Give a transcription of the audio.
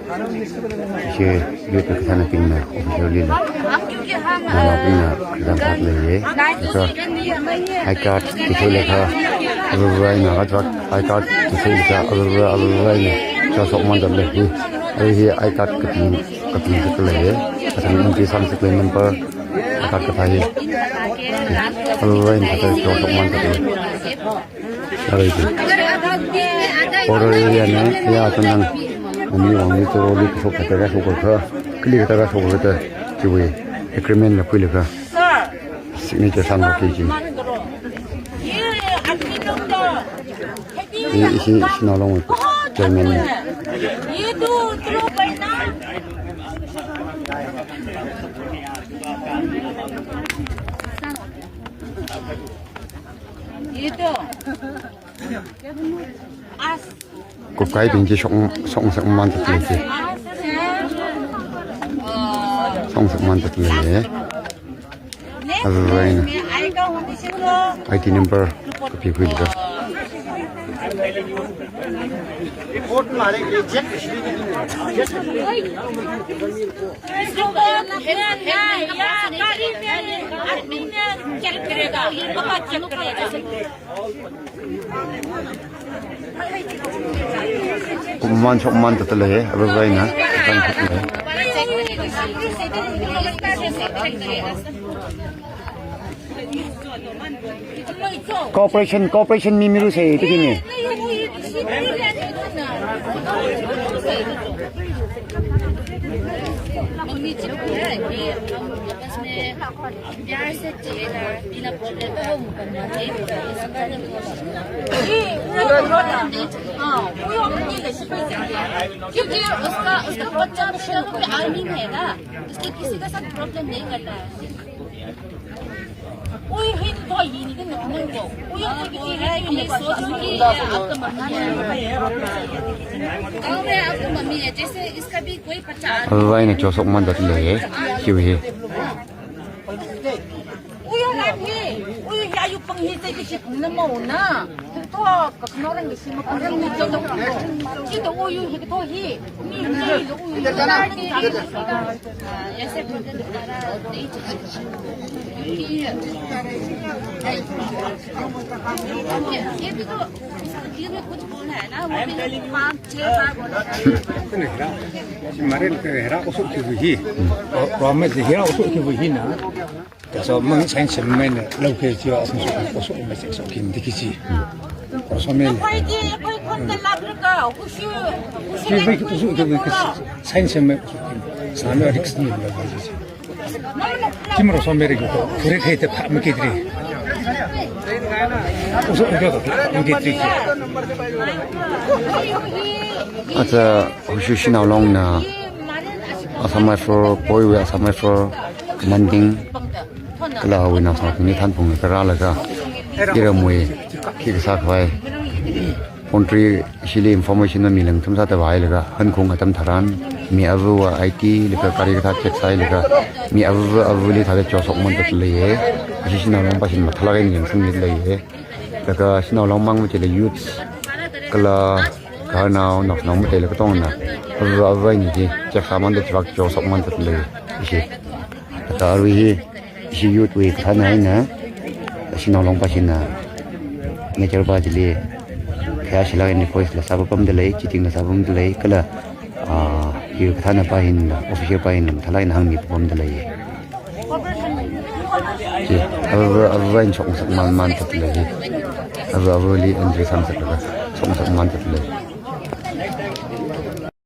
이제 이렇게 사는 빈나 오피셜리라 나나빈나 그냥 받을래 그래서 아이카드 기술래가 어르바이나 가져 아이카드 기술이가 어르바이나 저 속만 달래 이 아이카드 같은 것들래 같은 인지 30 넘버 아이카드 파이 어르바이나 가져 저 속만 달래 알아야지 오르리아네 야 전당 우리 왕이 또 우리 계속 갔다가 속을까 클릭하다가 속을까 지구에 에크리멘 넣고일까 시그니처 상록이지 이 신호롱을 절면 얘도 들어봐있나? 얘도 국가의 빈지 송석만 듣는지 송석만 듣는지 아르바인 아이디 넘버 커피 구이죠 kumman chokman tatale ababaina kan thakle cooperation mimiru se tikini mummy चिपको है ये आपस में प्यार से जिएगा बिना बोले तो हम करना चाहिए क्योंकि उसका बच्चा शुरू में आर्मी में है ना इसलिए किसी का साथ प्रॉब्लम नहीं करता है कोई है तो ये नहीं करना को कोई ये सोचो कि आपका मम्मी है गाँव में आपका मम्मी है जैसे इसका भी कोई बच्चा ababaina chosokman tatale kiwi uy yayu panghitay kasi kung namo na ito kaknoran kasi makurang nito ito uy ito hi uy ऐसे प्रॉब्लम द्वारा नहीं ये भी तो ये में कुछ बोला है ना वो भी 5-6 बार बोला 말을 해라 어서 기부히 그러면 해라 어서 기부히나 그래서 뭐 생생면 이렇게 지어 어서 어서 메시지 김디기지 어서면 거의 컨텔라브가 혹시 기부히 또 그 생생면 사면 릭스는 거지 김으로 소매리고 브레이크 때 파묻기들이 어서 이거도 파묻기들이 acha hushi naulong na asamai for boy asamai for manding kala wina sa ni than phung kara laga kira mui ki sa khwai country sili information na milang thumsa ta bai laga han khong atam tharan mi avu IT lika kari ka check sai lika mi avu li thale chosok mon tat le ye hushi naulong pa sin ma thala ga ngin sam ni le ye laga sinaulong mang mu chele youth kala now not no mo tele ko na ava ni ji che khaman de chak cho sok man tat le ji ta ri ji yut wi kha na na sino long pa sin na ne chal ba ji le kha shila ni voice la sab pam de le chi ting la sab pam de le kala yu kha na pa hin na official pa hin thalai na hang ni pam de le ji ava ni sok man tat le ji ava li andre sam tat le sok man tat le